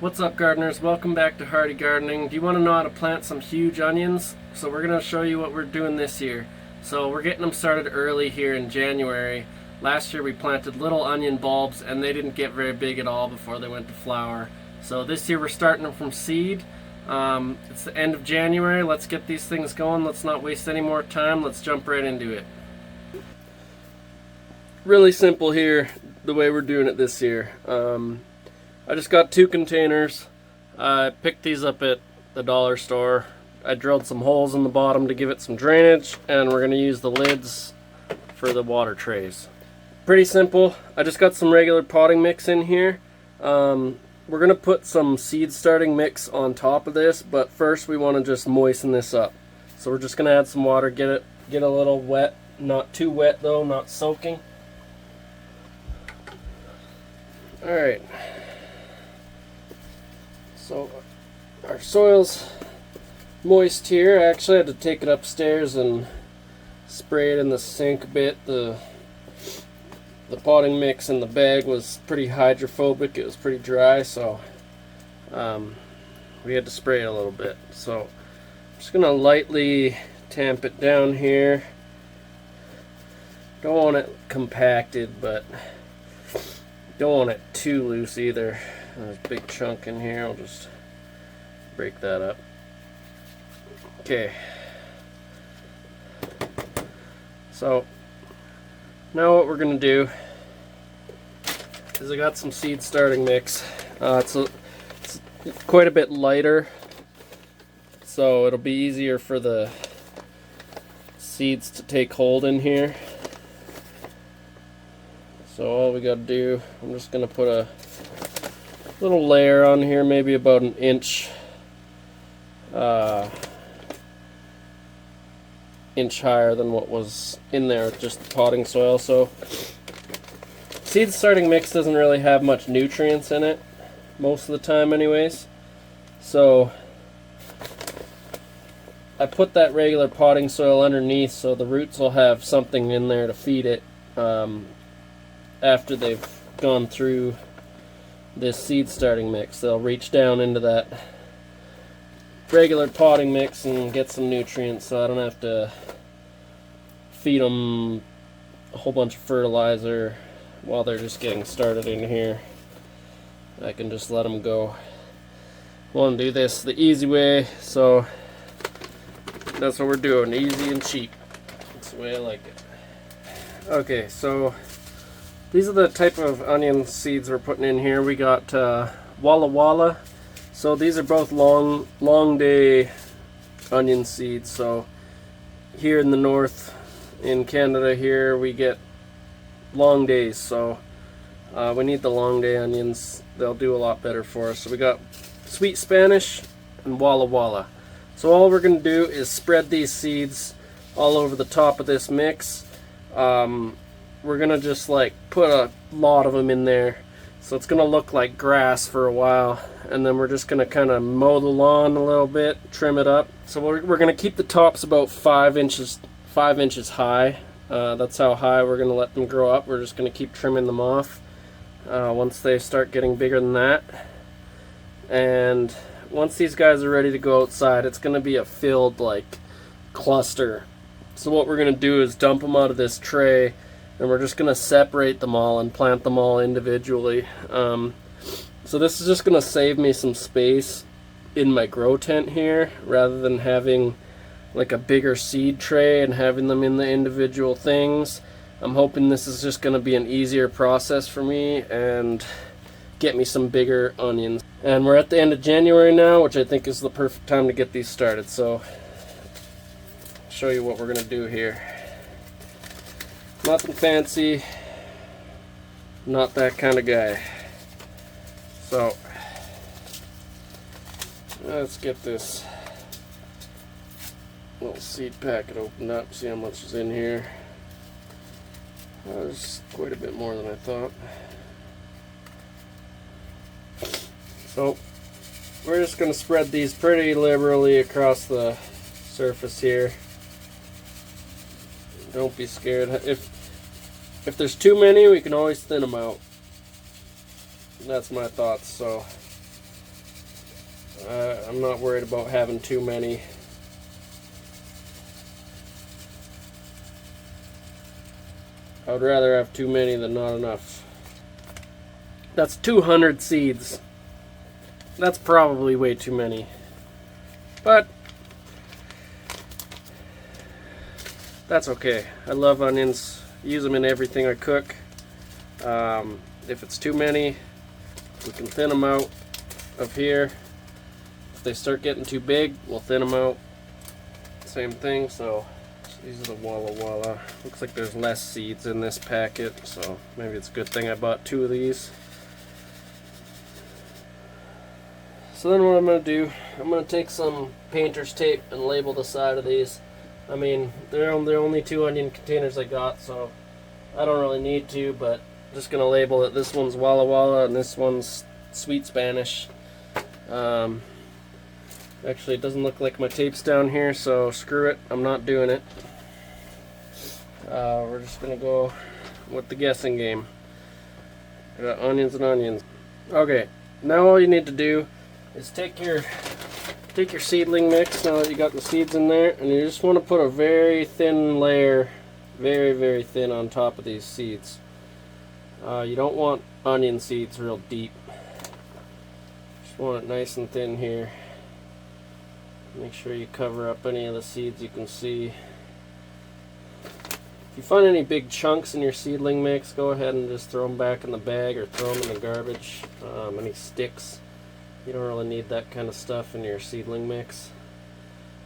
What's up, gardeners? Welcome back to Hardy Gardening. Do you want to know how to plant some huge onions? So we're going to show you what we're doing this year. So we're getting them started early here in January. Last year we planted little onion bulbs and they didn't get very big at all before they went to flower. So this year we're starting them from seed. It's the end of January. Let's get these things going. Let's not waste any more time. Let's jump right into it. Really simple here, the way we're doing it this year. I just got 2 containers. I picked these up at the dollar store. I drilled some holes in the bottom to give it some drainage, and we're going to use the lids for the water trays. Pretty simple. I just got some regular potting mix in here. We're going to put some seed starting mix on top of this, but first we want to just moisten this up. So we're just going to add some water, get a little wet, not too wet though, not soaking. Alright. So our soil's moist here. I actually had to take it upstairs and spray it in the sink a bit. The potting mix in the bag was pretty hydrophobic. It was pretty dry, so we had to spray it a little bit. So I'm just gonna lightly tamp it down here. Don't want it compacted, but don't want it too loose either. There's a big chunk in here. I'll just break that up. Okay. So now what we're going to do is I got some seed starting mix. It's quite a bit lighter, so it'll be easier for the seeds to take hold in here. So all we got to do, I'm just going to put a little layer on here, maybe about an inch higher than what was in there, just the potting soil. So seed starting mix doesn't really have much nutrients in it most of the time anyways, so I put that regular potting soil underneath so the roots will have something in there to feed it after they've gone through this seed starting mix. They'll reach down into that regular potting mix and get some nutrients, so I don't have to feed them a whole bunch of fertilizer while they're just getting started in here. I can just let them go. I want to do this the easy way, so that's what we're doing, easy and cheap. That's the way I like it. Okay, so these are the type of onion seeds we're putting in here. We got Walla Walla. So these are both long day onion seeds. So here in the north, in Canada here, we get long days. So we need the long day onions. They'll do a lot better for us. So we got Sweet Spanish and Walla Walla. So all we're going to do is spread these seeds all over the top of this mix. We're gonna just like put a lot of them in there, so it's gonna look like grass for a while, and then we're just gonna kind of mow the lawn a little bit, trim it up. So we're gonna keep the tops about 5 inches high. That's how high we're gonna let them grow up. We're just gonna keep trimming them off once they start getting bigger than that. And once these guys are ready to go outside, it's gonna be a filled like cluster. So what we're gonna do is dump them out of this tray, and we're just going to separate them all and plant them all individually. So this is just going to save me some space in my grow tent here, rather than having like a bigger seed tray and having them in the individual things. I'm hoping this is just going to be an easier process for me and get me some bigger onions. And we're at the end of January now, which I think is the perfect time to get these started. So I'll show you what we're going to do here. Nothing fancy, not that kind of guy. So let's get this little seed packet opened up, see how much is in here. There's quite a bit more than I thought. So we're just going to spread these pretty liberally across the surface here. Don't be scared. If there's too many, we can always thin them out. That's my thoughts. So I'm not worried about having too many. I would rather have too many than not enough. That's 200 seeds. That's probably way too many. But that's okay. I love onions. Use them in everything I cook. If it's too many, we can thin them out of here. If they start getting too big, we'll thin them out. Same thing, so these are the Walla Walla. Looks like there's less seeds in this packet, so maybe it's a good thing I bought 2 of these. So then what I'm going to do, I'm going to take some painter's tape and label the side of these. I mean, they're the only 2 onion containers I got, so I don't really need to, but I'm just going to label it. This one's Walla Walla and this one's Sweet Spanish. Actually, it doesn't look like my tape's down here, so screw it. I'm not doing it. We're just going to go with the guessing game. I got onions and onions. Okay, now all you need to do is take your seedling mix, now that you got the seeds in there, and you just want to put a very thin layer, very, very thin on top of these seeds. You don't want onion seeds real deep. Just want it nice and thin here. Make sure you cover up any of the seeds you can see. If you find any big chunks in your seedling mix, go ahead and just throw them back in the bag or throw them in the garbage. Any sticks, you don't really need that kind of stuff in your seedling mix.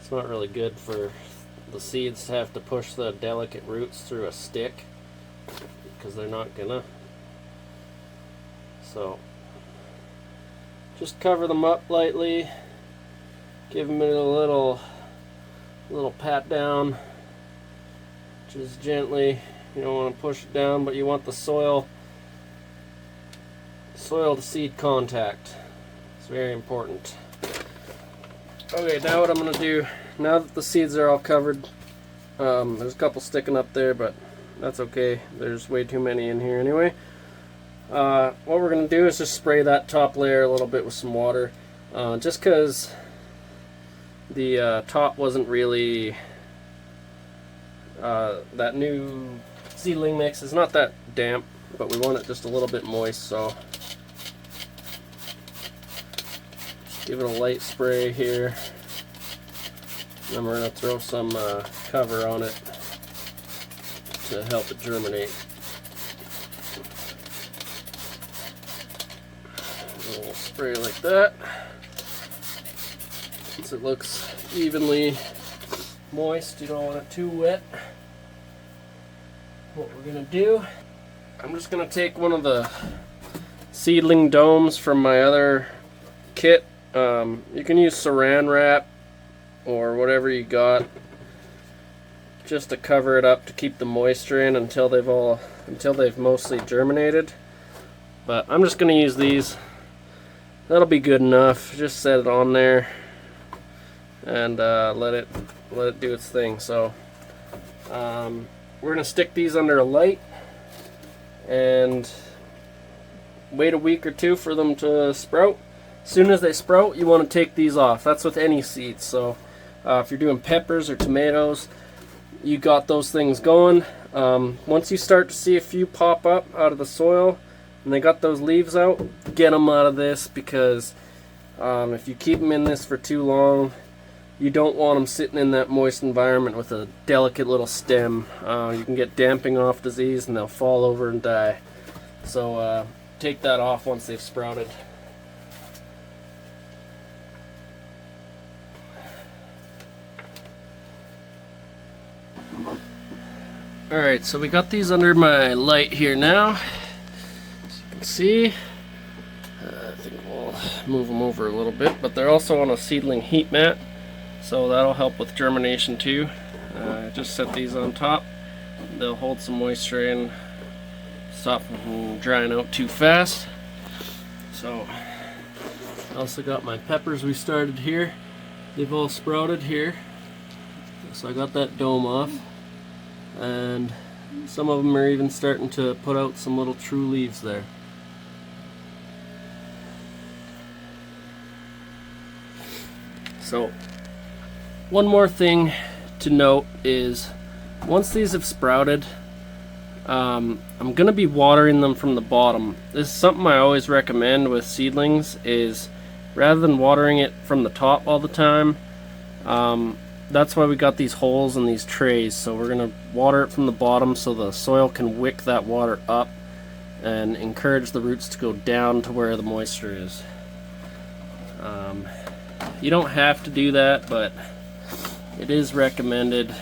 It's not really good for the seeds to have to push the delicate roots through a stick, because they're not gonna. So just cover them up lightly. Give them a little pat down, just gently. You don't want to push it down, but you want the soil to seed contact. It's very important. Okay, now what I'm going to do, now that the seeds are all covered, there's a couple sticking up there, but that's okay. There's way too many in here anyway. What we're going to do is just spray that top layer a little bit with some water, just because the top wasn't really, that new seedling mix is not that damp, but we want it just a little bit moist, so just give it a light spray here. And then we're going to throw some cover on it to help it germinate. A little spray like that. So it looks evenly moist, you don't want it too wet. What we're going to do, I'm just going to take one of the seedling domes from my other kit. You can use saran wrap or whatever you got just to cover it up to keep the moisture in until they've mostly germinated. But I'm just going to use these. That'll be good enough. Just set it on there and let it do its thing. So we're gonna stick these under a light and wait a week or 2 for them to sprout. As soon as they sprout, you want to take these off. That's with any seeds. So if you're doing peppers or tomatoes, you got those things going. Once you start to see a few pop up out of the soil and they got those leaves out, get them out of this, because if you keep them in this for too long, you don't want them sitting in that moist environment with a delicate little stem. You can get damping off disease and they'll fall over and die. So take that off once they've sprouted. Alright, so we got these under my light here now. As you can see, I think we'll move them over a little bit, but they're also on a seedling heat mat, so that'll help with germination too. Just set these on top. They'll hold some moisture in, stop them from drying out too fast. So I also got my peppers we started here. They've all sprouted here. So I got that dome off, and some of them are even starting to put out some little true leaves there. So one more thing to note is once these have sprouted, I'm going to be watering them from the bottom. This is something I always recommend with seedlings, is rather than watering it from the top all the time, that's why we got these holes in these trays. So we're going to water it from the bottom so the soil can wick that water up and encourage the roots to go down to where the moisture is. You don't have to do that, but it is recommended.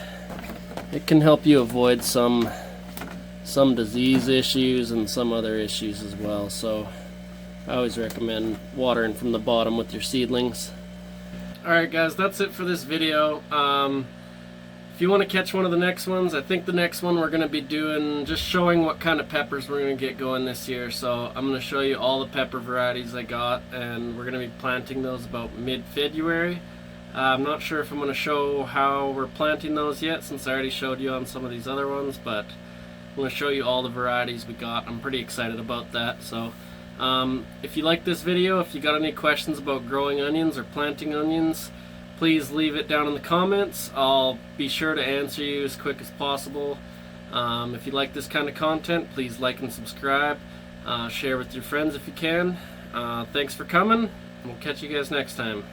It can help you avoid some disease issues and some other issues as well. So I always recommend watering from the bottom with your seedlings. Alright guys, that's it for this video. If you want to catch one of the next ones, I think the next one we're going to be doing, just showing what kind of peppers we're going to get going this year. So I'm going to show you all the pepper varieties I got, and we're going to be planting those about mid-February. I'm not sure if I'm going to show how we're planting those yet, since I already showed you on some of these other ones, but I'm going to show you all the varieties we got. I'm pretty excited about that. So if you like this video, if you got any questions about growing onions or planting onions, please leave it down in the comments. I'll be sure to answer you as quick as possible. If you like this kind of content, please like and subscribe. Share with your friends if you can. Thanks for coming. We'll catch you guys next time.